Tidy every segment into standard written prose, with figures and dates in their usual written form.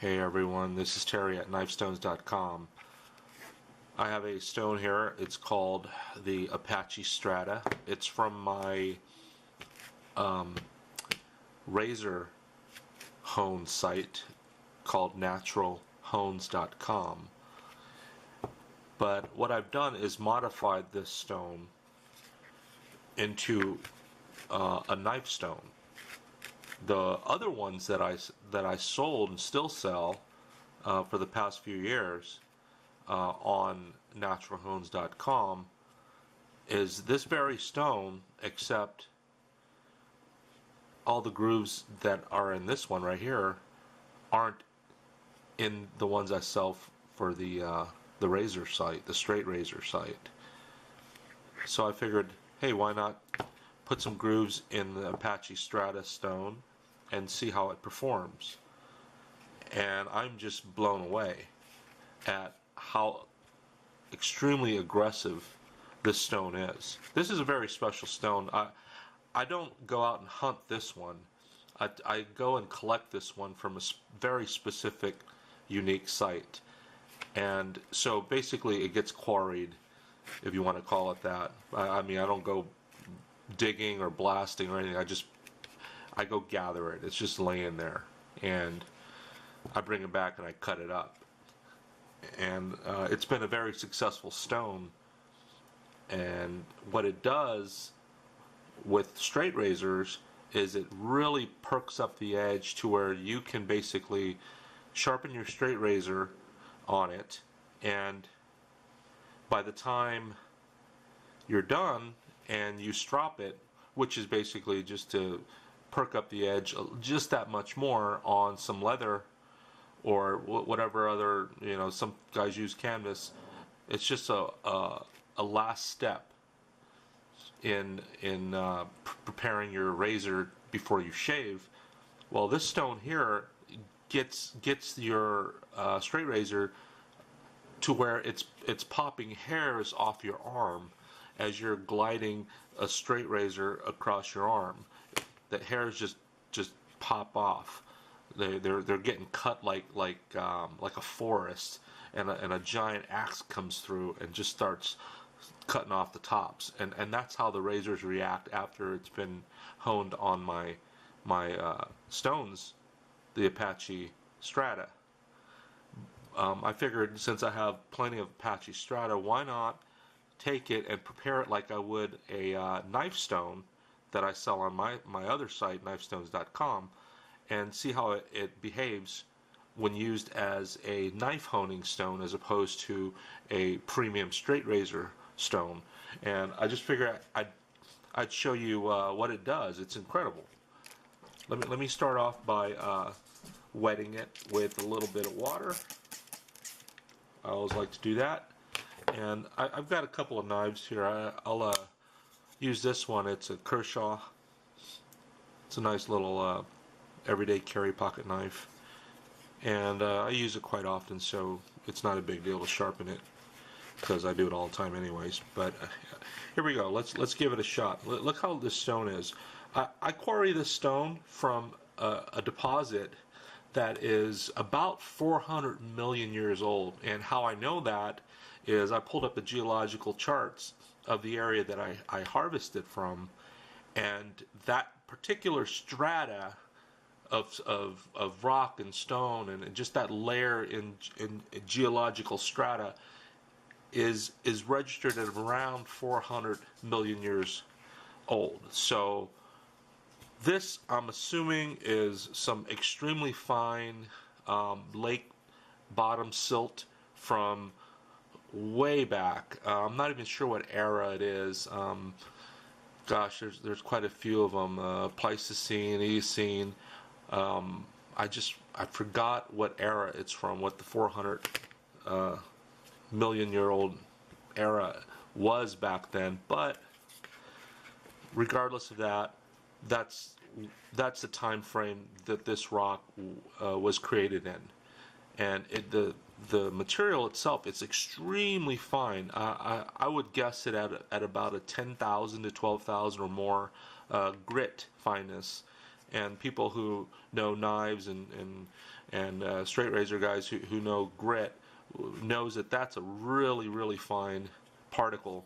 Hey everyone, this is Terry at knifestones.com. I have a stone here. It's called the Apache Strata. It's from my razor hone site called naturalhones.com. But what I've done is modified this stone into a knife stone. The other ones that I sold and still sell for the past few years on naturalhones.com is this very stone, except all the grooves that are in this one right here aren't in the ones I sell for the razor site, the straight razor site. So I figured, hey, why not put some grooves in the Apache Strata stone and see how it performs. And I'm just blown away at how extremely aggressive this stone is. This is a very special stone. I don't go out and hunt this one. I go and collect this one from a very specific, unique site. And so basically it gets quarried, if you want to call it that. I mean, I don't go digging or blasting or anything. I go gather it. It's just laying there, and I bring it back and I cut it up. And it's been a very successful stone. And what it does with straight razors is it really perks up the edge to where you can basically sharpen your straight razor on it, and by the time you're done and you strop it, which is basically just to perk up the edge just that much more on some leather or whatever other, some guys use canvas. It's just a last step in preparing your razor before you shave. Well, this stone here gets your straight razor to where it's popping hairs off your arm as you're gliding a straight razor across your arm. The hairs just pop off. They're getting cut like a forest, and a giant axe comes through and just starts cutting off the tops. And that's how the razors react after it's been honed on my stones, the Apache Strata. I figured, since I have plenty of Apache Strata, why not take it and prepare it like I would a knife stone that I sell on my other site, knifestones.com, and see how it behaves when used as a knife honing stone as opposed to a premium straight razor stone. And I just figured I'd show you what it does. It's incredible. Let me start off by wetting it with a little bit of water. I always like to do that. And I've got a couple of knives here. I'll use this one. It's a Kershaw. It's a nice little everyday carry pocket knife, and I use it quite often, so it's not a big deal to sharpen it because I do it all the time anyways. But here we go. Let's give it a shot. Look how this stone is. I quarry this stone from a deposit that is about 400 million years old, and how I know that is I pulled up the geological charts of the area that I harvested from, and that particular strata of rock and stone and just that layer in geological strata is registered at around 400 million years old. So this, I'm assuming, is some extremely fine lake bottom silt from way back. I'm not even sure what era it is. Gosh, there's quite a few of them. Pleistocene, Eocene. I forgot what era it's from, what the 400 million year old era was back then. But regardless of that, that's the time frame that this rock was created in. And the material itself, it's extremely fine. I would guess it at about a 10,000 to 12,000 or more grit fineness. And people who know knives and And straight razor guys who know grit knows that that's a really, really fine particle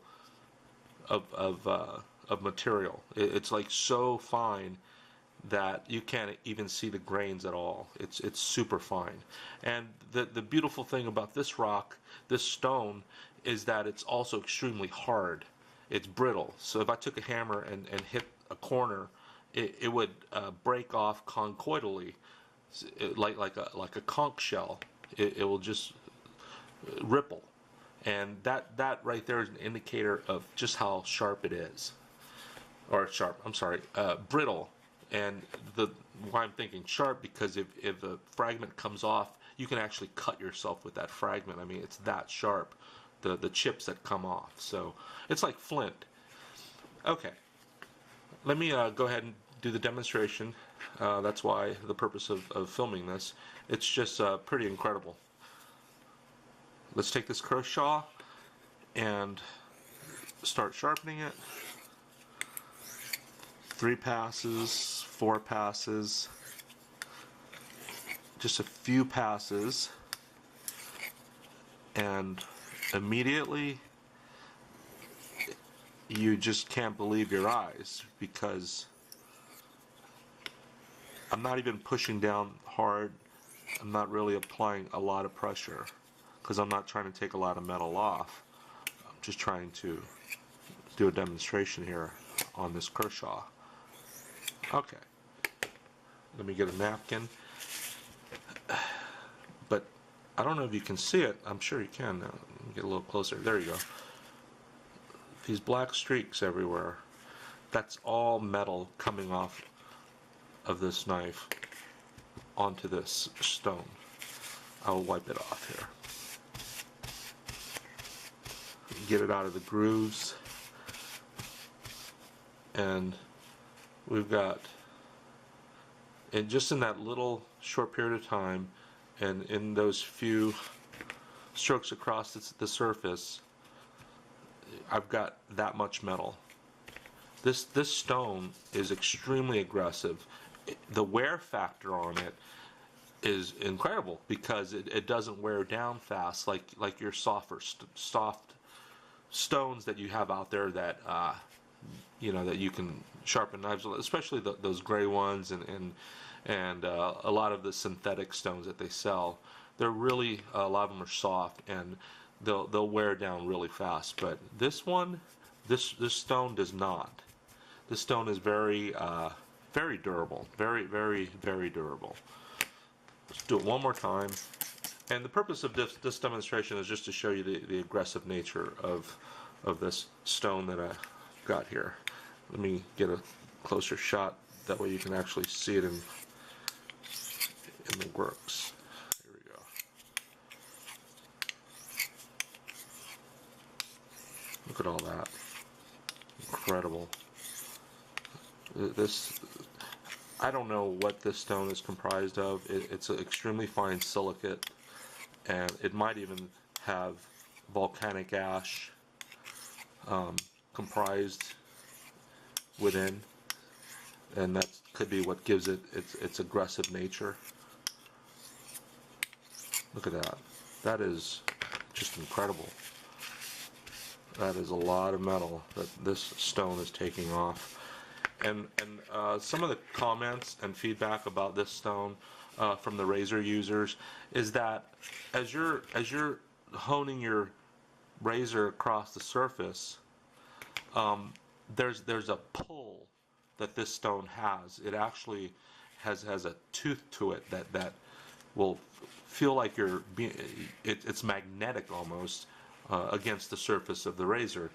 of material. It's like so fine that you can't even see the grains at all. It's super fine. And the beautiful thing about this rock, this stone, is that it's also extremely hard. It's brittle. So if I took a hammer and hit a corner, it would break off conchoidally, like a conch shell. It will just ripple. And that right there is an indicator of just how sharp it is. Or sharp, I'm sorry, brittle. And why I'm thinking sharp, because if a fragment comes off, you can actually cut yourself with that fragment. I mean, it's that sharp, the chips that come off. So it's like flint. Okay, let me go ahead and do the demonstration. That's why the purpose of filming this. It's just pretty incredible. Let's take this Kershaw and start sharpening it. 3 passes, 4 passes, just a few passes, and immediately you just can't believe your eyes, because I'm not even pushing down hard. I'm not really applying a lot of pressure, because I'm not trying to take a lot of metal off. I'm just trying to do a demonstration here on this Kershaw. Okay, let me get a napkin. But I don't know if you can see it. I'm sure you can now. Let me get a little closer. There you go. These black streaks everywhere. That's all metal coming off of this knife onto this stone. I'll wipe it off here. Get it out of the grooves. And we've got, and just in that little short period of time, and in those few strokes across the surface, I've got that much metal. This stone is extremely aggressive. The wear factor on it is incredible, because it doesn't wear down fast like your soft stones that you have out there that that you can sharpen knives with, especially those gray ones and a lot of the synthetic stones that they sell. They're really, a lot of them are soft, and they'll wear down really fast. But this one, this stone does not. This stone is very very durable, very, very, very durable. Let's do it one more time. And the purpose of this demonstration is just to show you the aggressive nature of this stone that I got here. Let me get a closer shot, that way you can actually see it in the works. Here we go. Look at all that. Incredible. This, I don't know what this stone is comprised of. It's an extremely fine silicate, and it might even have volcanic ash comprised within, and that could be what gives it its aggressive nature. Look at that. That is just incredible. That is a lot of metal that this stone is taking off. And some of the comments and feedback about this stone from the razor users is that as you're honing your razor across the surface, there's a pull that this stone has. It actually has a tooth to it that will feel like it's magnetic almost against the surface of the razor.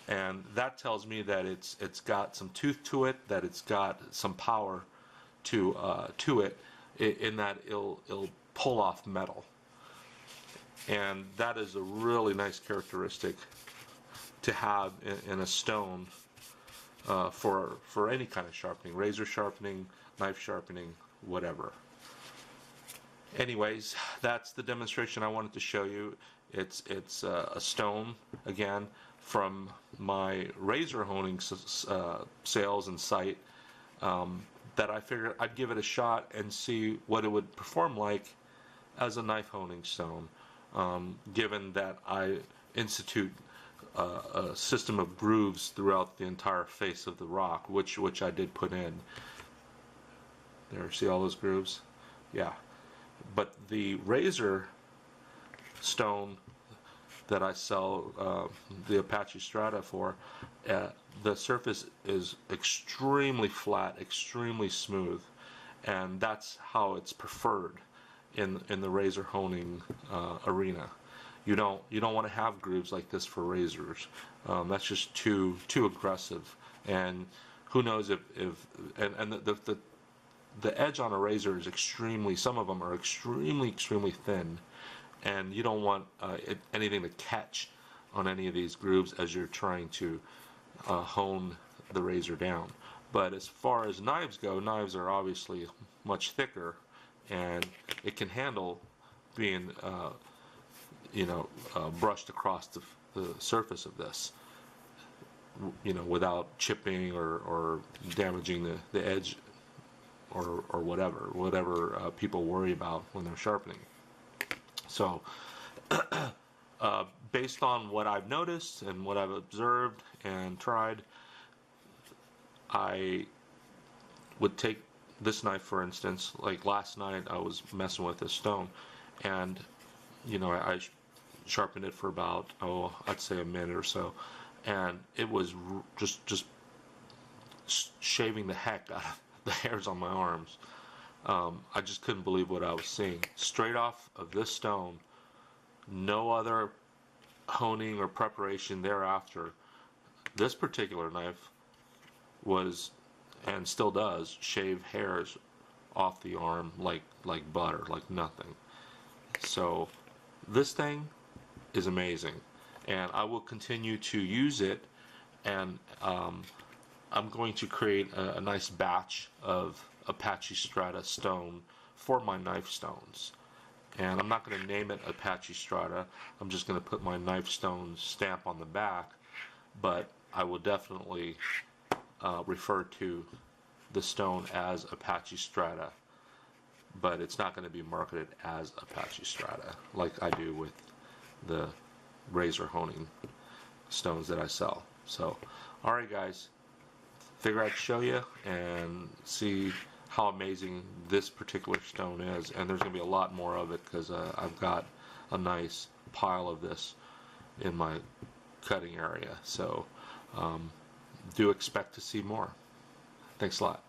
And that tells me that it's got some tooth to it, that it's got some power to it, in that it'll pull off metal. And that is a really nice characteristic to have in a stone for any kind of sharpening, razor sharpening, knife sharpening, whatever. Anyways, that's the demonstration I wanted to show you. It's a stone, again, from my razor honing sales and site, that I figured I'd give it a shot and see what it would perform like as a knife honing stone, given that I institute a system of grooves throughout the entire face of the rock, which I did put in. There, see all those grooves? Yeah. But the razor stone that I sell the Apache Strata for, the surface is extremely flat, extremely smooth, and that's how it's preferred in the razor honing arena. You don't want to have grooves like this for razors. That's just too aggressive, and who knows if and the edge on a razor is extremely, some of them are extremely thin, and you don't want anything to catch on any of these grooves as you're trying to hone the razor down. But as far as knives go, knives are obviously much thicker, and it can handle being brushed across the surface of this, without chipping or damaging the edge or whatever people worry about when they're sharpening. So based on what I've noticed and what I've observed and tried, I would take this knife, for instance. Like last night I was messing with this stone, and I sharpened it for about, I'd say a minute or so, and it was just shaving the heck out of the hairs on my arms. I just couldn't believe what I was seeing. Straight off of this stone, no other honing or preparation thereafter. This particular knife was, and still does, shave hairs off the arm like butter, like nothing. So this thing is amazing, and I will continue to use it, and I'm going to create a nice batch of Apache Strata stone for my knife stones. And I'm not going to name it Apache Strata, I'm just going to put my knife stone stamp on the back, but I will definitely refer to the stone as Apache Strata, but it's not going to be marketed as Apache Strata like I do with the razor honing stones that I sell. So, alright guys, figure I'd show you and see how amazing this particular stone is, and there's going to be a lot more of it because I've got a nice pile of this in my cutting area, so do expect to see more. Thanks a lot.